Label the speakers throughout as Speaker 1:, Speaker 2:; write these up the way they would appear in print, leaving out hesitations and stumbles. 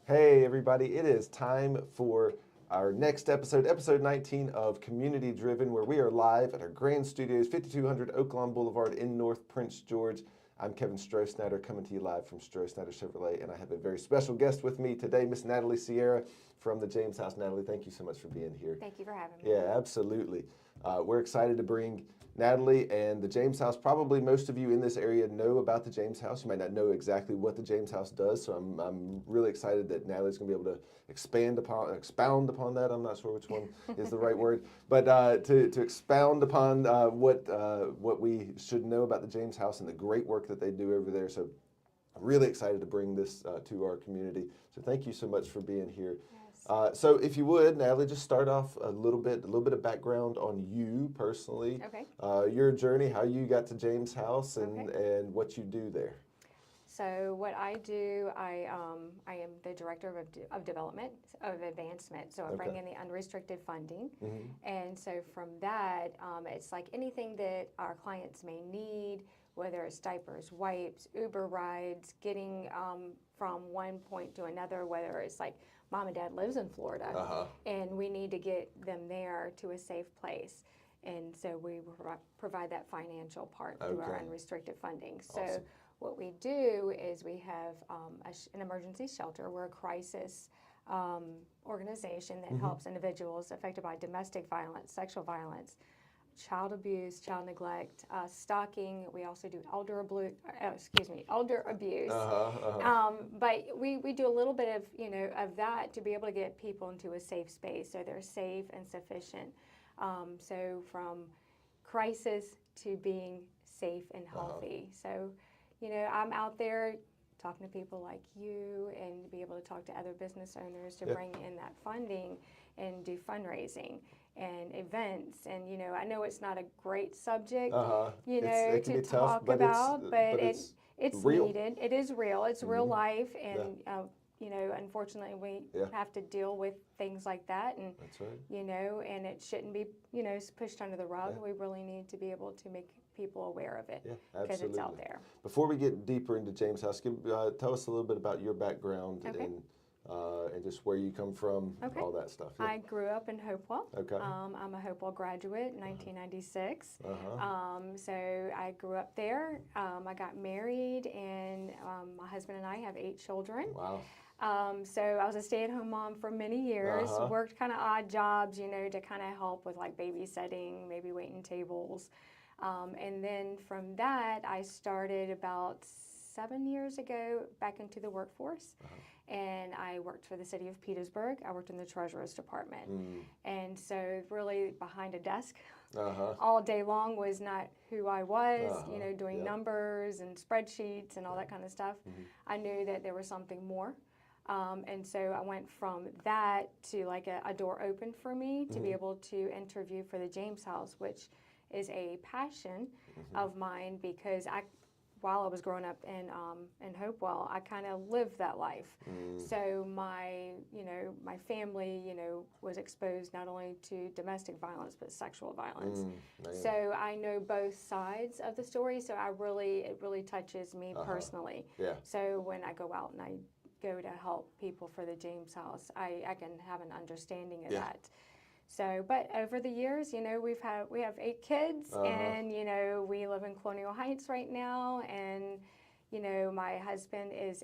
Speaker 1: Hey, everybody, it is time for our next episode, episode 19 of Community Driven, where we are live at our grand studios, 5200 Oaklawn Boulevard in North Prince George. I'm Kevin Strosnider, coming to you live from Strosnider Chevrolet, and I have a very special guest with me today, Miss Natalie Sierra from the James House. Natalie, thank you so much for being here.
Speaker 2: Thank you for having me.
Speaker 1: Yeah, absolutely. We're excited to bring Natalie and the James House. Probably most of you in this area know about the James House. You might not know exactly what the James House does, so I'm really excited that Natalie's going to be able to expound upon that. I'm not sure which one is the right word, but to expound upon what we should know about the James House and the great work that they do over there. So I'm really excited to bring this to our community. So thank you so much for being here. So if you would, Natalie, just start off a little bit of background on you personally.
Speaker 2: Okay.
Speaker 1: Your journey, how you got to James House, and
Speaker 2: Okay.
Speaker 1: and what you do there.
Speaker 2: So what I do, I am the director of development of advancement. So I bring in the unrestricted funding, and so from that, it's like anything that our clients may need, whether it's diapers, wipes, Uber rides, getting from one point to another, whether it's like mom and dad lives in Florida, and we need to get them there to a safe place. And so we provide that financial part through our unrestricted funding. So
Speaker 1: Awesome.
Speaker 2: what we do is we have an emergency shelter. We're a crisis organization that helps individuals affected by domestic violence, sexual violence, child abuse, child neglect, stalking. We also do elder abuse. But we do a little bit of that to be able to get people into a safe space so they're safe and sufficient. So from crisis to being safe and healthy. So, I'm out there talking to people like you and be able to talk to other business owners to bring in that funding and do fundraising and events. And, I know it's not a great subject,
Speaker 1: It can
Speaker 2: to
Speaker 1: be tough,
Speaker 2: talk about, but it's
Speaker 1: real.
Speaker 2: needed. It is real. It's real life. And, unfortunately, we have to deal with things like that. And,
Speaker 1: That's right.
Speaker 2: and it shouldn't be, pushed under the rug. We really need to be able to make people aware of it because it's out there.
Speaker 1: Before we get deeper into James House, tell us a little bit about your background and just where you come from, all that stuff. Yeah.
Speaker 2: I grew up in Hopewell.
Speaker 1: Okay.
Speaker 2: I'm a Hopewell graduate in 1996. So I grew up there. I got married, and my husband and I have 8 children.
Speaker 1: Wow.
Speaker 2: So I was a stay-at-home mom for many years, worked kind of odd jobs, to kind of help with like babysitting, maybe waiting tables. And then from that, I started about 7 years ago back into the workforce. And I worked for the city of Petersburg. I worked in the treasurer's department. And so really behind a desk all day long was not who I was, doing numbers and spreadsheets and all that kind of stuff. I knew that there was something more. And so I went from that to like a door opened for me to be able to interview for the James House, which is a passion of mine because while I was growing up in Hopewell, I kind of lived that life. So my family, was exposed not only to domestic violence but sexual violence. So I know both sides of the story. So it really touches me personally.
Speaker 1: Yeah.
Speaker 2: So when I go out and I go to help people for the James House, I can have an understanding of that. So, but over the years, we have 8 kids, and we live in Colonial Heights right now, and my husband is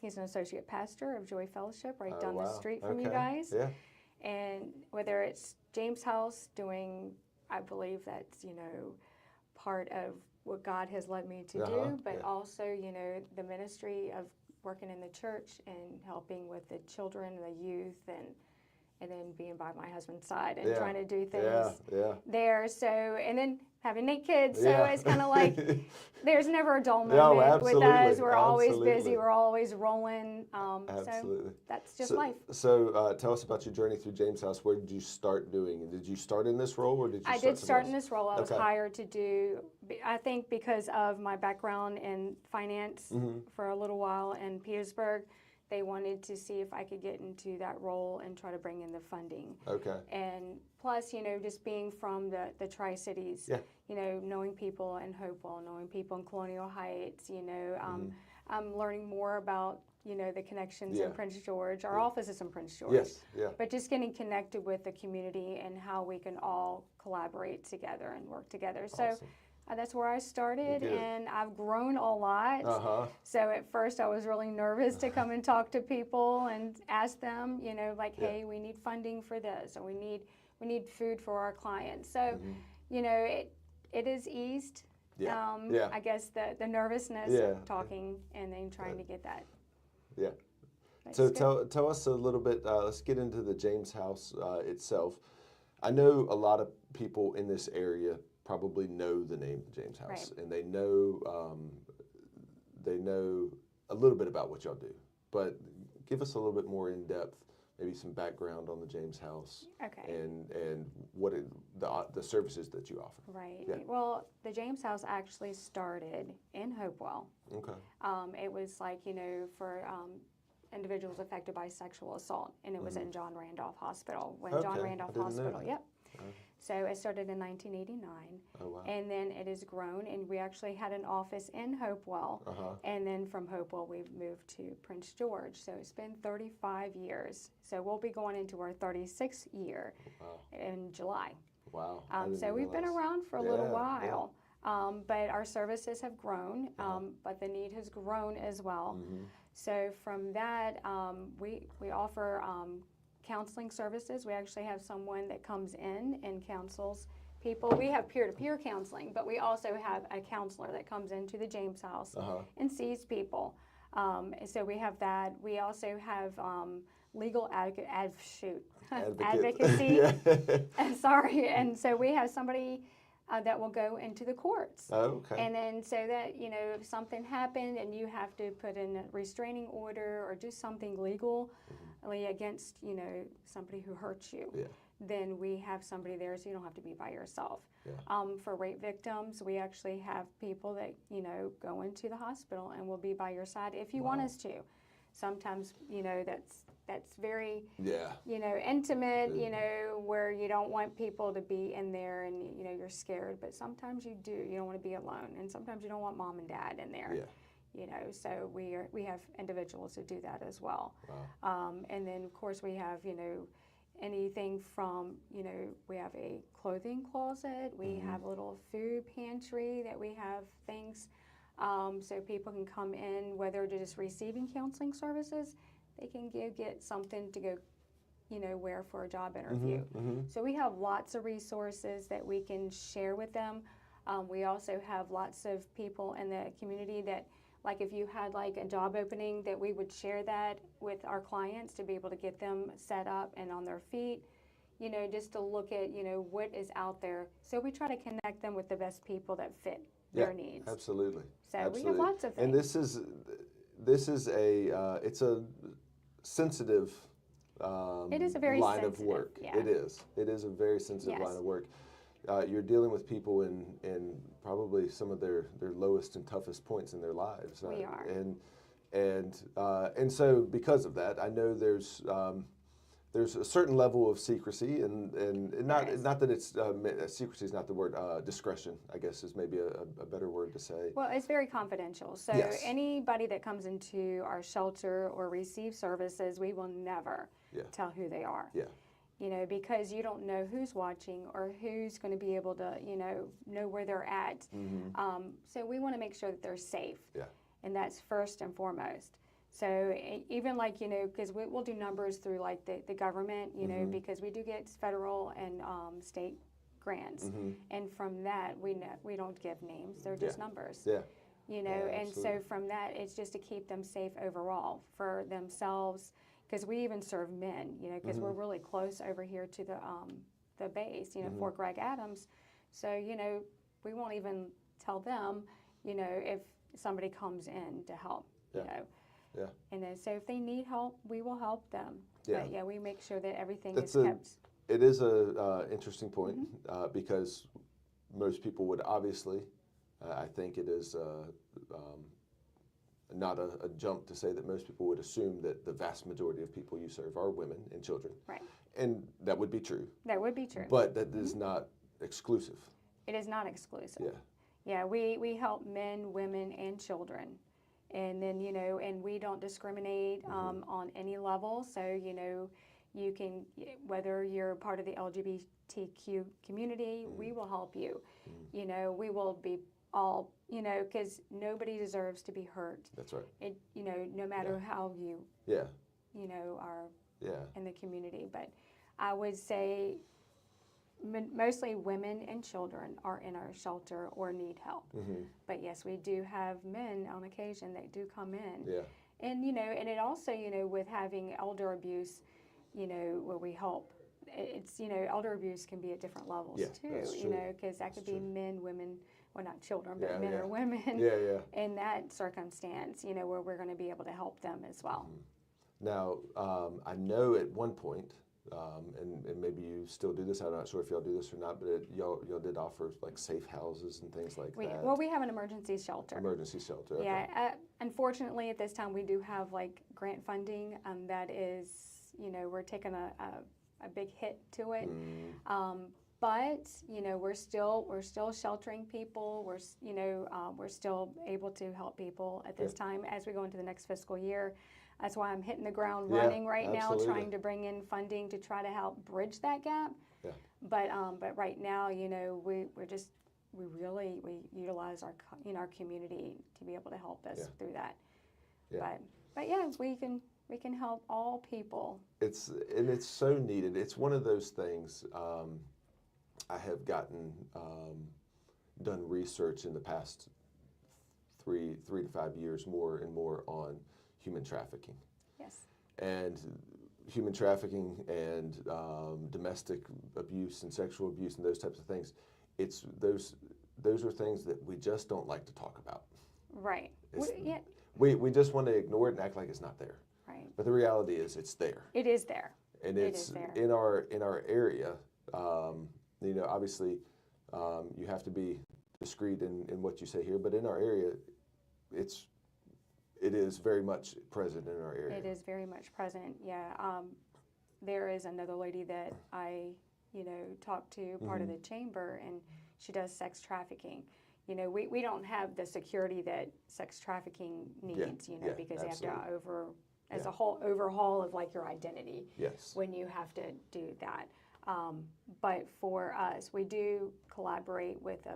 Speaker 2: he's an associate pastor of Joy Fellowship right down the street from you guys.
Speaker 1: Yeah.
Speaker 2: And whether it's James House doing, I believe that's part of what God has led me to do, but also the ministry of working in the church and helping with the children and the youth and then being by my husband's side and trying to do things there. So, and then having 8 kids, so it's kind of like there's never a dull moment with us. We're always busy. We're always rolling. So that's just life.
Speaker 1: So tell us about your journey through James House. Where did you start doing? Did you start in this role, or did you?
Speaker 2: I did start in this role. I was hired to do. I think because of my background in finance for a little while in Petersburg. They wanted to see if I could get into that role and try to bring in the funding.
Speaker 1: Okay.
Speaker 2: And plus, just being from the Tri-Cities, knowing people in Hopewell, knowing people in Colonial Heights, I'm learning more about, the connections
Speaker 1: Yeah.
Speaker 2: in Prince George. Our
Speaker 1: Yeah.
Speaker 2: office is in Prince George.
Speaker 1: Yes, yeah.
Speaker 2: But just getting connected with the community and how we can all collaborate together and work together. So
Speaker 1: Awesome.
Speaker 2: that's where I started,
Speaker 1: Good.
Speaker 2: and I've grown a lot.
Speaker 1: Uh-huh.
Speaker 2: So at first I was really nervous to come and talk to people and ask them, like,
Speaker 1: Yeah.
Speaker 2: hey, we need funding for this, or we need food for our clients. So,
Speaker 1: Mm-hmm.
Speaker 2: it is eased.
Speaker 1: Yeah. Yeah.
Speaker 2: I guess the nervousness
Speaker 1: Yeah.
Speaker 2: of talking and then trying to get that.
Speaker 1: Yeah.
Speaker 2: But
Speaker 1: So
Speaker 2: it's good.
Speaker 1: tell us a little bit. Let's get into the James House itself. I know a lot of people in this area probably know the name James House,
Speaker 2: Right.
Speaker 1: and they know a little bit about what y'all do. But give us a little bit more in depth, maybe some background on the James House
Speaker 2: Okay.
Speaker 1: and what the services that you offer.
Speaker 2: Right.
Speaker 1: Yeah.
Speaker 2: Well, the James House actually started in Hopewell.
Speaker 1: Okay.
Speaker 2: It was like, for individuals affected by sexual assault, and it was in John Randolph Hospital. When John
Speaker 1: Okay, I
Speaker 2: Randolph
Speaker 1: didn't know
Speaker 2: Hospital,
Speaker 1: that.
Speaker 2: yep. So it started in 1989,
Speaker 1: Oh wow.
Speaker 2: and then it has grown, and we actually had an office in Hopewell,
Speaker 1: Uh-huh.
Speaker 2: and then from Hopewell we've moved to Prince George. So it's been 35 years. So we'll be going into our 36th year
Speaker 1: Wow.
Speaker 2: in July.
Speaker 1: Wow. I didn't
Speaker 2: So we've been
Speaker 1: realize.
Speaker 2: around for a little
Speaker 1: Yeah,
Speaker 2: while, but our services have grown, but the need has grown as well.
Speaker 1: Mm-hmm.
Speaker 2: So from that, we offer counseling services. We actually have someone that comes in and counsels people. We have peer-to-peer counseling, but we also have a counselor that comes into the James House
Speaker 1: Uh-huh.
Speaker 2: and sees people. So we have that. We also have legal advocacy.
Speaker 1: Yeah.
Speaker 2: Sorry. And so we have somebody that will go into the courts.
Speaker 1: Oh, okay.
Speaker 2: And then so that, if something happened and you have to put in a restraining order or do something legally against, somebody who hurts you,
Speaker 1: Yeah.
Speaker 2: then we have somebody there so you don't have to be by yourself.
Speaker 1: Yeah.
Speaker 2: For rape victims, we actually have people that, go into the hospital and will be by your side if you want
Speaker 1: Wow.
Speaker 2: us to. Sometimes, that's very,
Speaker 1: Yeah.
Speaker 2: intimate, where you don't want people to be in there and, you're scared. But sometimes you do. You don't want to be alone. And sometimes you don't want mom and dad in there.
Speaker 1: Yeah.
Speaker 2: So we have individuals that do that as well.
Speaker 1: Wow.
Speaker 2: And then, of course, we have, anything from, we have a clothing closet. We have a little food pantry that we have things so people can come in, whether they're just receiving counseling services, they can get something to go, wear for a job interview. So we have lots of resources that we can share with them. We also have lots of people in the community that, like if you had like a job opening, that we would share that with our clients to be able to get them set up and on their feet, just to look at, what is out there. So we try to connect them with the best people that fit their needs.
Speaker 1: Absolutely.
Speaker 2: So
Speaker 1: Absolutely.
Speaker 2: we have lots of things.
Speaker 1: And this is it's a sensitive
Speaker 2: It is a very
Speaker 1: line
Speaker 2: sensitive,
Speaker 1: of work.
Speaker 2: yeah.
Speaker 1: It is a very sensitive
Speaker 2: Yes.
Speaker 1: line of work. You're dealing with people in probably some of their lowest and toughest points in their lives.
Speaker 2: We are.
Speaker 1: And so because of that, I know there's a certain level of secrecy, and not
Speaker 2: Yes.
Speaker 1: not that it's secrecy is not the word, discretion, I guess is maybe a better word to say.
Speaker 2: Well, it's very confidential. So
Speaker 1: Yes.
Speaker 2: anybody that comes into our shelter or receives services, we will never
Speaker 1: Yeah.
Speaker 2: tell who they are.
Speaker 1: Yeah.
Speaker 2: Because you don't know who's watching or who's going to be able to, know where they're at. So we want to make sure that they're safe.
Speaker 1: Yeah.
Speaker 2: And that's first and foremost. So even like, because we'll do numbers through like the government, because we do get federal and state grants. And from that, we don't give names. They're just numbers.
Speaker 1: Yeah.
Speaker 2: And so
Speaker 1: absolutely.
Speaker 2: from that, it's just to keep them safe overall for themselves. Because we even serve men, because we're really close over here to the base, Fort Gregg Adams. So, we won't even tell them, if somebody comes in to help,
Speaker 1: Yeah.
Speaker 2: And then, so if they need help, we will help them.
Speaker 1: Yeah.
Speaker 2: But we make sure that everything
Speaker 1: That's
Speaker 2: is kept.
Speaker 1: It is a interesting point because most people would obviously, I think it is not a jump to say that most people would assume that the vast majority of people you serve are women and children.
Speaker 2: Right.
Speaker 1: And that would be true.
Speaker 2: That would be true.
Speaker 1: But that is not exclusive.
Speaker 2: It is not exclusive.
Speaker 1: Yeah.
Speaker 2: Yeah, we help men, women, and children. And then, and we don't discriminate on any level. So, you can, whether you're part of the LGBTQ community, we will help you. We will be all, because nobody deserves to be hurt.
Speaker 1: That's right.
Speaker 2: It, no matter how you, are in the community. But I would say mostly women and children are in our shelter or need help. But yes, we do have men on occasion that do come in.
Speaker 1: Yeah.
Speaker 2: And, and it also, with having elder abuse, where we help, it's, elder abuse can be at different levels too, because that could be men, women, well, not children, but men or women in that circumstance, where we're going to be able to help them as well.
Speaker 1: Now, I know at one point, and maybe you still do this, I'm not sure if y'all do this or not, but y'all did offer like safe houses and things like that.
Speaker 2: Well, we have an emergency shelter.
Speaker 1: Emergency shelter, okay.
Speaker 2: Yeah, unfortunately at this time we do have like grant funding that is, we're taking a big hit to it. But we're still sheltering people. We're still able to help people at this time as we go into the next fiscal year. That's why I'm hitting the ground running right now, trying to bring in funding to try to help bridge that gap.
Speaker 1: Yeah.
Speaker 2: But right now, we utilize our community to be able to help us through that.
Speaker 1: Yeah.
Speaker 2: But yeah, we can help all people.
Speaker 1: It's so needed. It's one of those things. I have gotten done research in the past 3 to 5 years, more and more on human trafficking.
Speaker 2: Yes.
Speaker 1: And human trafficking and domestic abuse and sexual abuse and those types of things. It's those are things that we just don't like to talk about.
Speaker 2: Right.
Speaker 1: We just want to ignore it and act like it's not there.
Speaker 2: Right.
Speaker 1: But the reality is, it's there.
Speaker 2: It is there.
Speaker 1: And it's in our area. Obviously, you have to be discreet in what you say here, but in our area, it is very much present in our area.
Speaker 2: It is very much present, yeah. There is another lady that I, talked to, part of the chamber, and she does sex trafficking. We don't have the security that sex trafficking needs, because
Speaker 1: absolutely.
Speaker 2: they have to a whole overhaul of like your identity.
Speaker 1: Yes.
Speaker 2: When you have to do that. But for us, we do collaborate with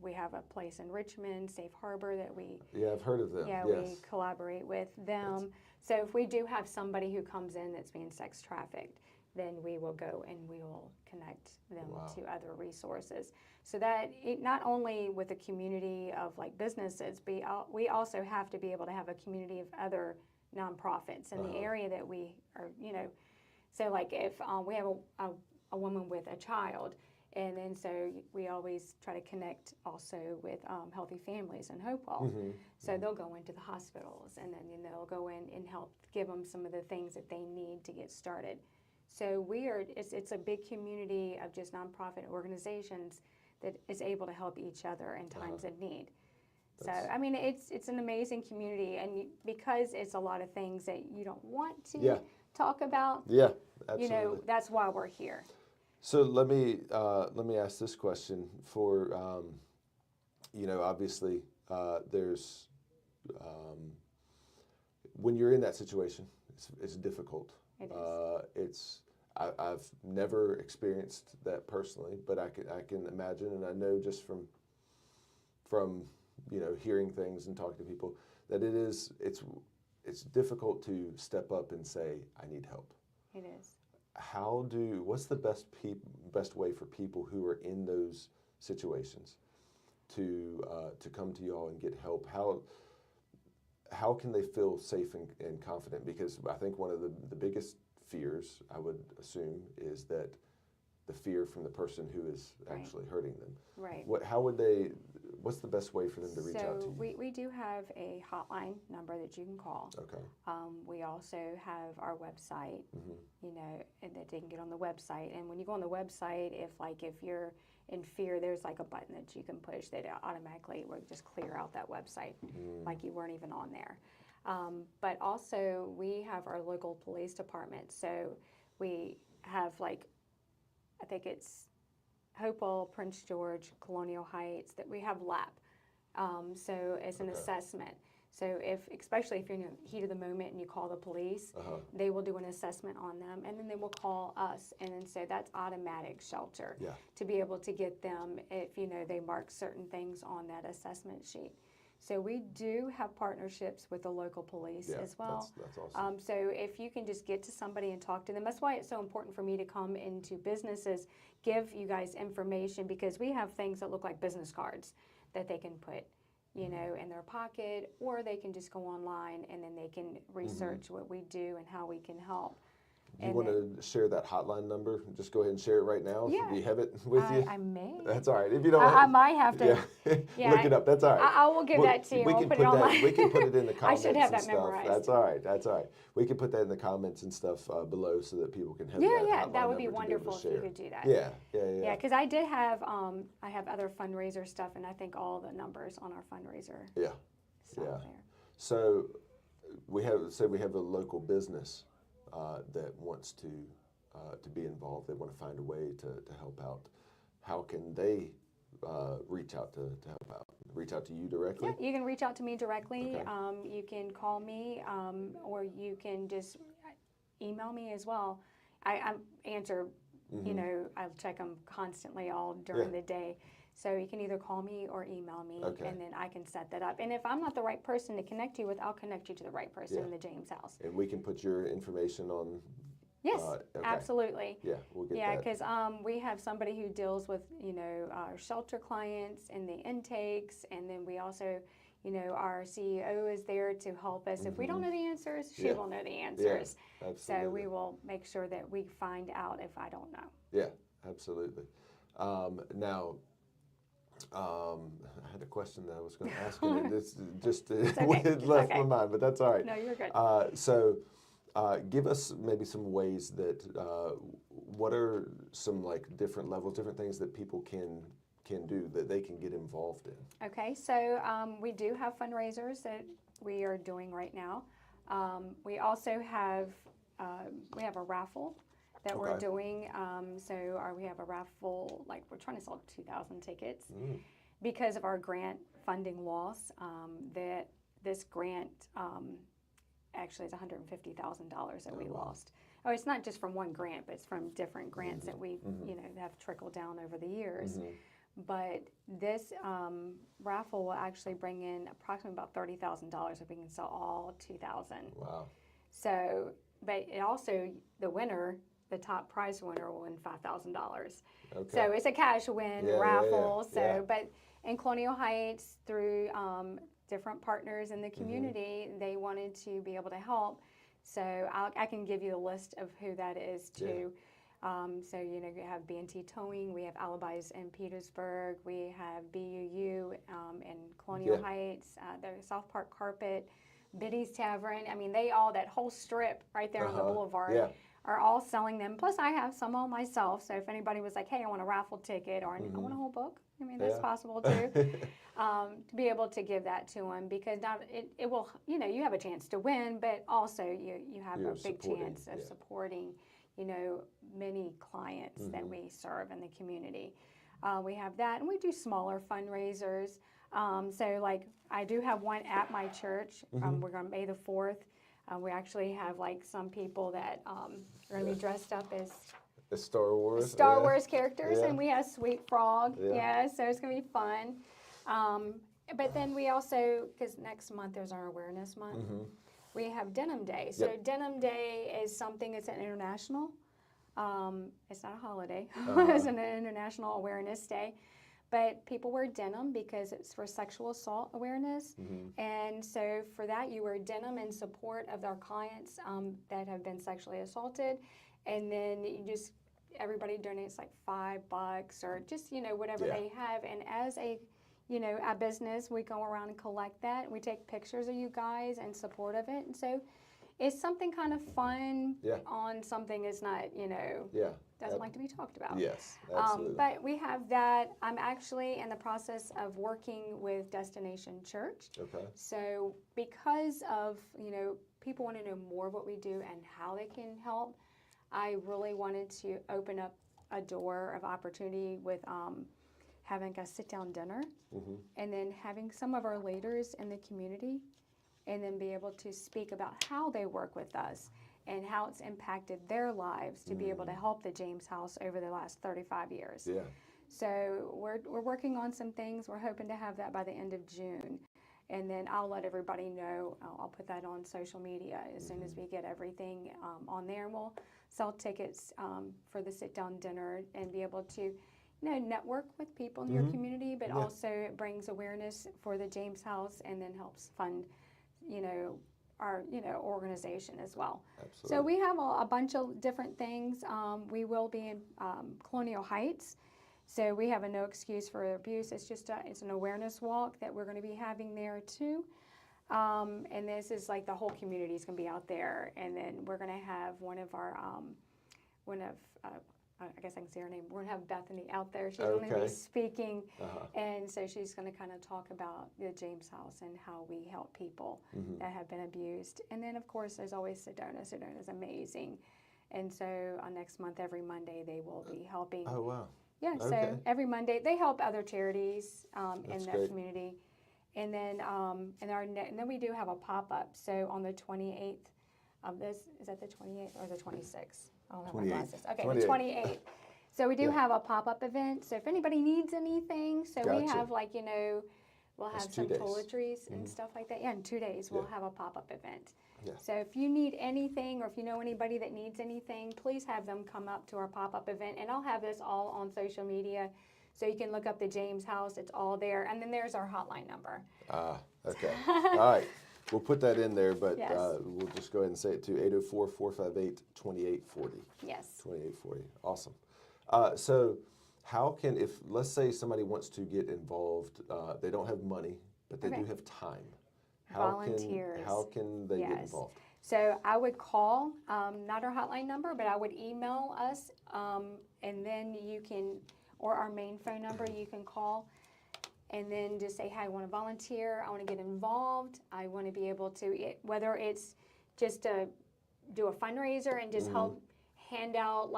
Speaker 2: we have a place in Richmond, Safe Harbor, that we...
Speaker 1: Yeah, I've heard of them.
Speaker 2: Yeah,
Speaker 1: yes.
Speaker 2: We collaborate with them. So if we do have somebody who comes in that's being sex trafficked, then we will go and we will connect them to other resources. So that not only with a community of like businesses, but we also have to be able to have a community of other nonprofits in the area that we are, So like if we have a woman with a child, and then so we always try to connect also with Healthy Families in Hopewell. So they'll go into the hospitals, and then they'll go in and help give them some of the things that they need to get started. So it's a big community of just nonprofit organizations that is able to help each other in times of need. So I mean, it's an amazing community, and because it's a lot of things that you don't want to talk about.
Speaker 1: Yeah, absolutely.
Speaker 2: That's why we're here.
Speaker 1: So let me ask this question for obviously there's when you're in that situation, it's difficult.
Speaker 2: It is.
Speaker 1: I've never experienced that personally, but I can imagine, and I know just from hearing things and talking to people that it's difficult to step up and say, I need help.
Speaker 2: It is.
Speaker 1: What's the best way for people who are in those situations to come to y'all and get help? How can they feel safe and confident? Because I think one of the biggest fears, I would assume, is that the fear from the person who is actually hurting them.
Speaker 2: Right.
Speaker 1: What's the best way for them to reach out to you?
Speaker 2: So we do have a hotline number that you can call.
Speaker 1: Okay.
Speaker 2: We also have our website, and that they can get on the website. And when you go on the website, if you're in fear, there's like a button that you can push that automatically will just clear out that website, like you weren't even on there. But also we have our local police department. So we have I think it's Hopewell, Prince George, Colonial Heights, that we have LAP. So it's an assessment. So especially if you're in the heat of the moment and you call the police, they will do an assessment on them, and then they will call us. And then so that's automatic shelter to be able to get them if, they mark certain things on that assessment sheet. So we do have partnerships with the local police as well.
Speaker 1: That's awesome.
Speaker 2: So if you can just get to somebody and talk to them, that's why it's so important for me to come into businesses, give you guys information, because we have things that look like business cards that they can put, in their pocket, or they can just go online and then they can research what we do and how we can help.
Speaker 1: You want to share that hotline number? Just go ahead and share it right now.
Speaker 2: Yeah.
Speaker 1: Do you have it with you?
Speaker 2: I may.
Speaker 1: That's all right. If you don't,
Speaker 2: I might have to.
Speaker 1: Yeah. Look it up. That's all right.
Speaker 2: I will give that to you. I'll put it online.
Speaker 1: We can put it in the comments.
Speaker 2: I should have
Speaker 1: and
Speaker 2: that
Speaker 1: stuff.
Speaker 2: memorized.
Speaker 1: That's all right. That's all right. We can put that in the comments and stuff below so that people can have that hotline
Speaker 2: that would be
Speaker 1: number to
Speaker 2: wonderful
Speaker 1: able to
Speaker 2: if you
Speaker 1: share.
Speaker 2: could do that.
Speaker 1: Yeah.
Speaker 2: Because I did have I have other fundraiser stuff, and I think all the numbers on our fundraiser.
Speaker 1: Yeah.
Speaker 2: There.
Speaker 1: So we have a local business that wants to be involved. They want to find a way to help out. How can they reach out to help out? Reach out to you directly?
Speaker 2: Yeah, you can reach out to me directly.
Speaker 1: Okay.
Speaker 2: You can call me, or you can just email me as well. I answer, I check them constantly all during the day. So you can either call me or email me, and then I can set that up. And if I'm not the right person to connect you with, I'll connect you to the right person in the James House.
Speaker 1: And we can put your information on.
Speaker 2: Yes, absolutely.
Speaker 1: Yeah, we'll get that.
Speaker 2: Yeah, because we have somebody who deals with, our shelter clients and the intakes, and then we also, our CEO is there to help us. If we don't know the answers, she will know the answers.
Speaker 1: Yeah, absolutely.
Speaker 2: So we will make sure that we find out if I don't know.
Speaker 1: Yeah, absolutely. Now, I had a question that I was going to ask you, and it's just it left my mind, but that's all right.
Speaker 2: No, you're good.
Speaker 1: So give us maybe some ways that, what are some different levels, different things that people can do that they can get involved in?
Speaker 2: Okay, so we do have fundraisers that we are doing right now. We also have a raffle that we're doing. We have a raffle, we're trying to sell 2,000 tickets because of our grant funding loss. That this grant actually is $150,000 that we lost. Oh, it's not just from one grant, but it's from different grants that we have trickled down over the years. But this raffle will actually bring in approximately about $30,000 if we can sell all 2,000.
Speaker 1: Wow.
Speaker 2: So, but it also, the winner, the top prize winner will win $5,000.
Speaker 1: Okay.
Speaker 2: So it's a cash win raffle. But in Colonial Heights, through different partners in the community, they wanted to be able to help. So I can give you a list of who that is too. So you have B&T Towing, we have Alibis in Petersburg, we have BUU in Colonial Heights, the South Park Carpet, Biddy's Tavern. I mean, that whole strip right there on the boulevard are all selling them. Plus, I have some all myself. So if anybody was like, hey, I want a raffle ticket or I want a whole book, I mean, that's possible too. To be able to give that to them, because now it will, you have a chance to win, but also you have a big chance of supporting, many clients that we serve in the community. We have that, and we do smaller fundraisers. So I do have one at my church. We're going to May the 4th. We actually have some people that are going to be dressed up as
Speaker 1: Star Wars
Speaker 2: characters, and we have Sweet Frog. So it's going to be fun. But then we also, because next month is our awareness month, we have Denim Day. So Denim Day is something that's an international. It's not a holiday. It's an international awareness day. But people wear denim because it's for sexual assault awareness. And so for that, you wear denim in support of our clients that have been sexually assaulted. And then everybody donates $5 or just, whatever they have. And as a business, we go around and collect that. And we take pictures of you guys in support of it. And so it's something kind of fun on something that's not, doesn't like to be talked about.
Speaker 1: Yes, absolutely.
Speaker 2: But we have that. I'm actually in the process of working with Destination Church.
Speaker 1: Okay.
Speaker 2: So because of, people want to know more of what we do and how they can help, I really wanted to open up a door of opportunity with having a sit-down dinner and then having some of our leaders in the community and then be able to speak about how they work with us and how it's impacted their lives to be able to help the James House over the last 35 years.
Speaker 1: Yeah.
Speaker 2: So we're working on some things. We're hoping to have that by the end of June. And then I'll let everybody know. I'll put that on social media as soon as we get everything on there. And we'll sell tickets for the sit-down dinner and be able to, network with people in your community, but also it brings awareness for the James House and then helps fund, our, organization as well.
Speaker 1: Absolutely.
Speaker 2: So we have a bunch of different things. We will be in Colonial Heights. So we have a no excuse for abuse. It's just it's an awareness walk that we're going to be having there too. And this is like the whole community is going to be out there. And then we're going to have one of our, I guess I can say her name. We're going to have Bethany out there. She's going to be speaking. And so she's going to kind of talk about the James House and how we help people that have been abused. And then, of course, there's always Sedona. Sedona is amazing. And so next month, every Monday, they will be helping.
Speaker 1: Oh, wow.
Speaker 2: Yeah, so every Monday they help other charities in the
Speaker 1: great.
Speaker 2: community, and then and then we do have a pop up. So on the 28th of this, is that the 28th or the 26th? I don't have my glasses. Okay,
Speaker 1: 28th.
Speaker 2: The 28th. So we do have a pop up event. So if anybody needs anything, so we have we'll have some toiletries and stuff like that. Yeah, in 2 days we'll have a pop up event.
Speaker 1: Yeah.
Speaker 2: So if you need anything or if you know anybody that needs anything, please have them come up to our pop-up event. And I'll have this all on social media. So you can look up the James House. It's all there. And then there's our hotline number.
Speaker 1: Okay. All right. We'll put that in there, but
Speaker 2: Yes.
Speaker 1: We'll just go ahead and say it too. 804-458-2840.
Speaker 2: Yes.
Speaker 1: 2840. Awesome. So how can, if let's say somebody wants to get involved, they don't have money, but they do have time.
Speaker 2: Volunteers.
Speaker 1: How can they get involved?
Speaker 2: So I would call, not our hotline number, but I would email us, and then you can, or our main phone number, you can call, and then just say, hey, I want to volunteer, I want to get involved, I want to be able to, whether it's just to do a fundraiser and just help hand out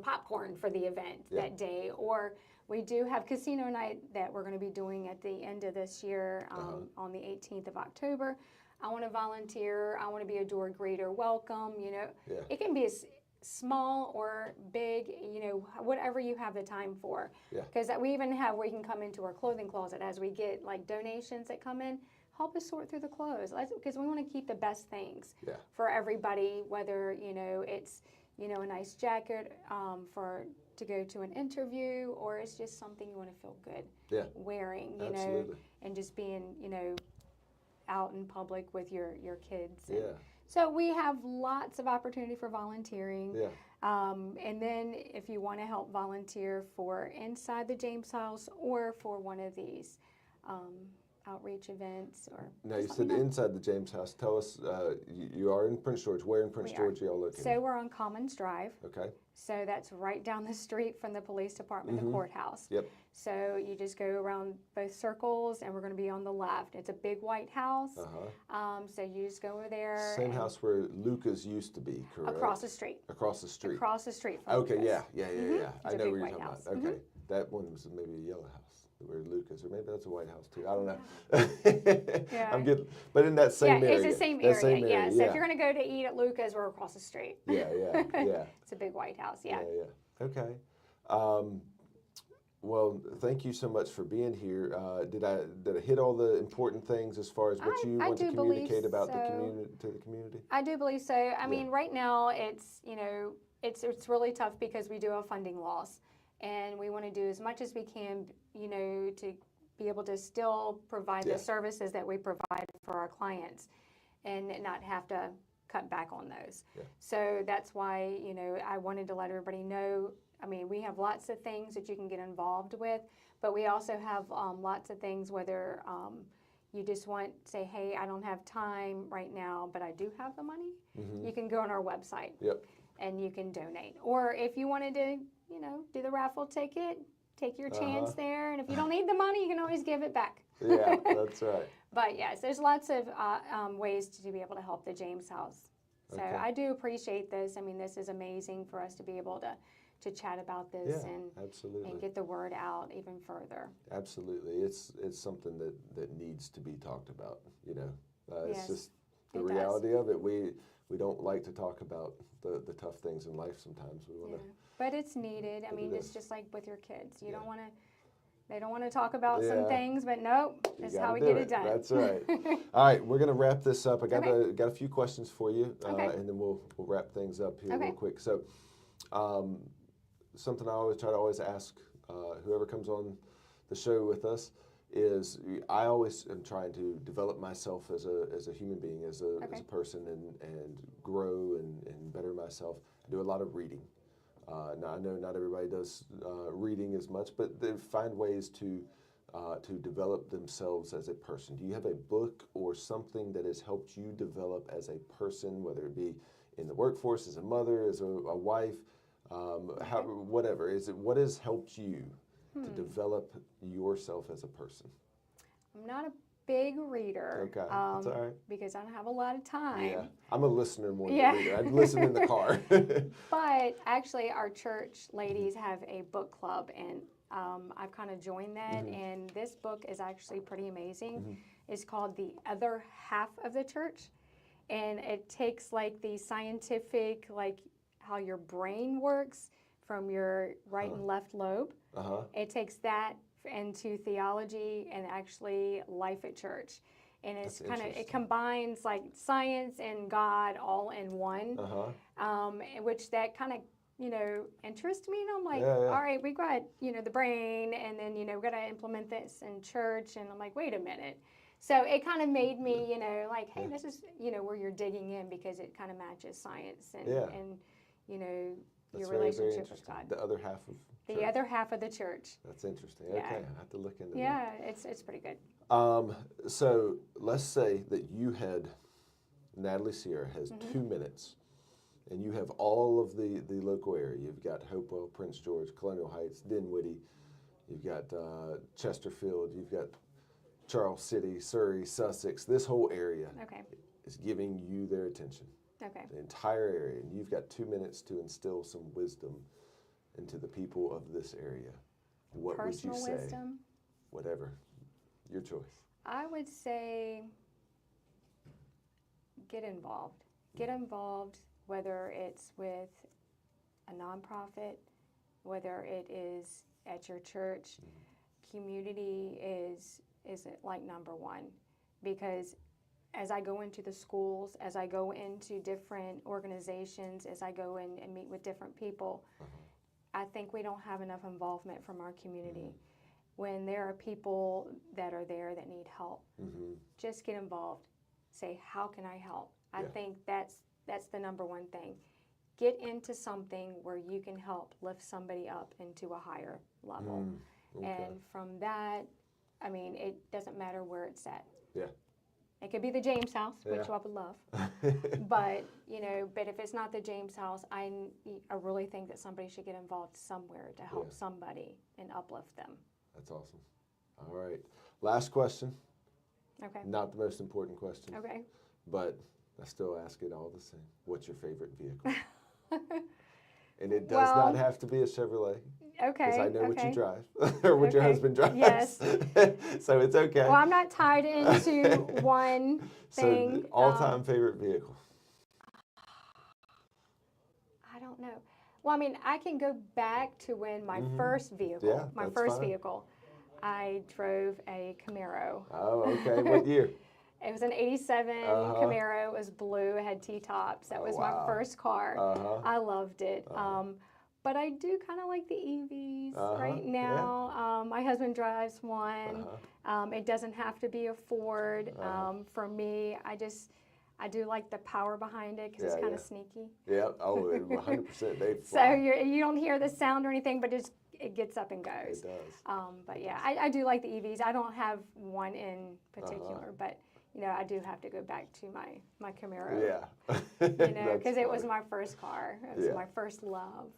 Speaker 2: popcorn for the event that day, or we do have casino night that we're going to be doing at the end of this year on the 18th of October. I want to volunteer. I want to be a door greeter. Welcome. It can be small or big. Whatever you have the time for. Because we even have where you can come into our clothing closet as we get donations that come in. Help us sort through the clothes because we want to keep the best things for everybody. Whether it's a nice jacket to go to an interview, or it's just something you want to feel good wearing, and just being, out in public with your kids. So we have lots of opportunity for volunteering. And then if you want to help volunteer for inside the James House or for one of these outreach events.
Speaker 1: Now you said inside the James House. Tell us, you are in Prince George. Where in Prince George are y'all located?
Speaker 2: So we're on Commons Drive.
Speaker 1: Okay.
Speaker 2: So that's right down the street from the police department, the courthouse.
Speaker 1: Yep.
Speaker 2: So you just go around both circles, and we're going to be on the left. It's a big white house. So you just go over there.
Speaker 1: Same house where Lucas used to be, correct?
Speaker 2: Across the street.
Speaker 1: Across the street.
Speaker 2: Across the street from
Speaker 1: Okay,
Speaker 2: Lucas.
Speaker 1: yeah. I
Speaker 2: It's a
Speaker 1: know
Speaker 2: big
Speaker 1: where you're
Speaker 2: white
Speaker 1: talking
Speaker 2: house.
Speaker 1: about. Okay. That one was maybe a yellow house. Where Lucas, or maybe that's a White House too. I don't know. I'm getting, but in that same area.
Speaker 2: Yeah, it's the same area. Yeah. So if you're going to go to eat at Lucas, we're across the street.
Speaker 1: Yeah.
Speaker 2: It's a big white house. Yeah.
Speaker 1: Okay. Well, thank you so much for being here. Did I hit all the important things as far as what you want to communicate about the community to the community?
Speaker 2: I do believe so. I mean, right now it's it's really tough because we do have funding loss. And we want to do as much as we can, to be able to still provide the services that we provide for our clients and not have to cut back on those. So that's why, I wanted to let everybody know. I mean, we have lots of things that you can get involved with, but we also have lots of things whether you just say, hey, I don't have time right now, but I do have the money. You can go on our website and you can donate. Or if you wanted to, do the raffle ticket, take your chance there. And if you don't need the money, you can always give it back.
Speaker 1: Yeah, that's right.
Speaker 2: But yes, there's lots of ways to be able to help the James House. So I do appreciate this. I mean, this is amazing for us to be able to chat about this and get the word out even further.
Speaker 1: Absolutely. It's something that needs to be talked about, It's
Speaker 2: Yes,
Speaker 1: just the
Speaker 2: it does.
Speaker 1: reality of it. We don't like to talk about the tough things in life sometimes. We want to.
Speaker 2: Yeah. But it's needed. I
Speaker 1: But
Speaker 2: mean,
Speaker 1: it
Speaker 2: it's
Speaker 1: is.
Speaker 2: just like with your kids. You
Speaker 1: Yeah.
Speaker 2: don't want to, they don't want to talk about some
Speaker 1: Yeah.
Speaker 2: things, but nope,
Speaker 1: You
Speaker 2: this is
Speaker 1: got
Speaker 2: how
Speaker 1: to
Speaker 2: we
Speaker 1: do
Speaker 2: get
Speaker 1: it.
Speaker 2: it done.
Speaker 1: That's right. All right, we're gonna wrap this up. I got
Speaker 2: Okay.
Speaker 1: got a few questions for you,
Speaker 2: Okay.
Speaker 1: and then we'll wrap things up here
Speaker 2: Okay.
Speaker 1: real quick. So, um, something I always try to always ask whoever comes on the show with us is I always am trying to develop myself as a human being, as a person, and grow and better myself. I do a lot of reading. Now I know not everybody does reading as much, but they find ways to develop themselves as a person. Do you have a book or something that has helped you develop as a person, whether it be in the workforce, as a mother, as a wife, whatever? What has helped you to develop yourself as a person?
Speaker 2: I'm not a big reader.
Speaker 1: Okay, that's all right.
Speaker 2: Because I don't have a lot of time.
Speaker 1: Yeah, I'm a listener more than
Speaker 2: Yeah.
Speaker 1: a reader. I'd listen in the car.
Speaker 2: But actually, our church ladies have a book club, and I've kind of joined that. And this book is actually pretty amazing. It's called The Other Half of the Church, and it takes like the scientific, like how your brain works from your right and left lobe. It takes that into theology and actually life at church. And it's kind of, it combines like science and God all in one, which that kind of, interests me. And I'm like, all right, we got, the brain, and then, we got to implement this in church. And I'm like, wait a minute. So it kind of made me, like, hey, this is, where you're digging in, because it kind of matches science and,
Speaker 1: That's
Speaker 2: your
Speaker 1: very,
Speaker 2: relationship with God.
Speaker 1: The other half of
Speaker 2: the other half of the church.
Speaker 1: That's interesting.
Speaker 2: Yeah.
Speaker 1: Okay, I have to look into that.
Speaker 2: Yeah, it's pretty good.
Speaker 1: So let's say that you had, Natalie Sierra has 2 minutes, and you have all of the local area. You've got Hopewell, Prince George, Colonial Heights, Dinwiddie, you've got Chesterfield, you've got Charles City, Surrey, Sussex. This whole area is giving you their attention.
Speaker 2: Okay.
Speaker 1: The entire area, and you've got 2 minutes to instill some wisdom into the people of this area. What
Speaker 2: Personal
Speaker 1: would you say?
Speaker 2: wisdom?
Speaker 1: Whatever, your choice.
Speaker 2: I would say get involved. Get involved, whether it's with a nonprofit, whether it is at your church. Community is like number one, because as I go into the schools, as I go into different organizations, as I go in and meet with different people, I think we don't have enough involvement from our community. When there are people that are there that need help, just get involved. Say, how can I help? I think that's the number one thing. Get into something where you can help lift somebody up into a higher level. And from that, I mean, it doesn't matter where it's at.
Speaker 1: Yeah.
Speaker 2: It could be the James House, which I would love. But, but if it's not the James House, I really think that somebody should get involved somewhere to help somebody and uplift them.
Speaker 1: That's awesome. All right. Last question.
Speaker 2: Okay.
Speaker 1: Not the most important question.
Speaker 2: Okay.
Speaker 1: But I still ask it all the same. What's your favorite vehicle? And it does not have to be a Chevrolet.
Speaker 2: Okay.
Speaker 1: Because I know what you drive, or what your husband drives.
Speaker 2: Yes.
Speaker 1: So it's okay.
Speaker 2: Well, I'm not tied into one thing.
Speaker 1: So all-time favorite vehicle?
Speaker 2: I don't know. Well, I mean, I can go back to when my first vehicle, vehicle, I drove a Camaro.
Speaker 1: Oh, okay. What year?
Speaker 2: It was an 87 Camaro. It was blue. It had T-tops. That was my first car. I loved it. But I do kind of like the EVs right now. My husband drives one. It doesn't have to be a Ford. For me, I do like the power behind it because it's kind of sneaky.
Speaker 1: Yeah. Oh, 100%. They fly.
Speaker 2: So you don't hear the sound or anything, but it gets up and goes.
Speaker 1: It does.
Speaker 2: But yeah, I do like the EVs. I don't have one in particular, but I do have to go back to my Camaro.
Speaker 1: Yeah.
Speaker 2: Because it was my first car. It was my first love.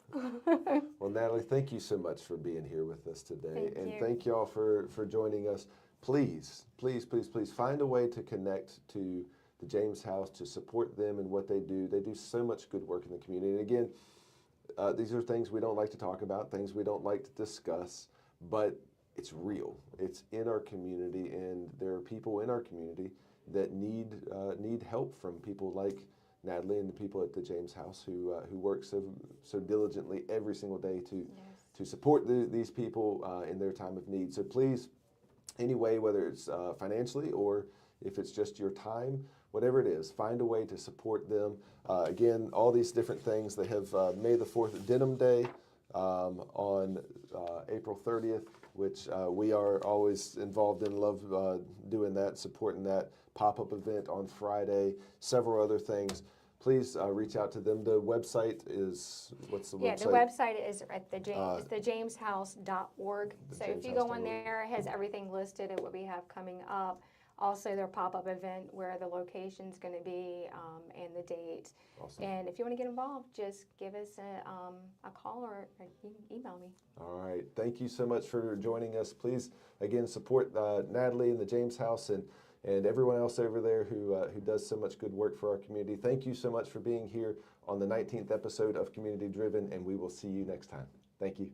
Speaker 1: Well, Natalie, thank you so much for being here with us today.
Speaker 2: Thank you.
Speaker 1: Thank you all for joining us. Please, please, please, please find a way to connect to the James House, to support them and what they do. They do so much good work in the community. And again, these are things we don't like to talk about, things we don't like to discuss, but it's real. It's in our community, and there are people in our community that need help from people like Natalie and the people at the James House who work so diligently every single day to support these people in their time of need. So please, any way, whether it's financially or if it's just your time, whatever it is, find a way to support them. Again, all these different things. They have May the 4th Denim Day on April 30th, which we are always involved in, love doing that, supporting that. Pop-up event on Friday, several other things. Please reach out to them. The website is, what's the website?
Speaker 2: Yeah, the website is at the jameshouse.org. So if you go on there, it has everything listed of what we have coming up. Also, their pop-up event, where the location's going to be, and the date.
Speaker 1: Awesome.
Speaker 2: And if you want to get involved, just give us a call or you can email me.
Speaker 1: All right. Thank you so much for joining us. Please, again, support Natalie and the James House and everyone else over there who does so much good work for our community. Thank you so much for being here on the 19th episode of Community Driven, and we will see you next time. Thank you.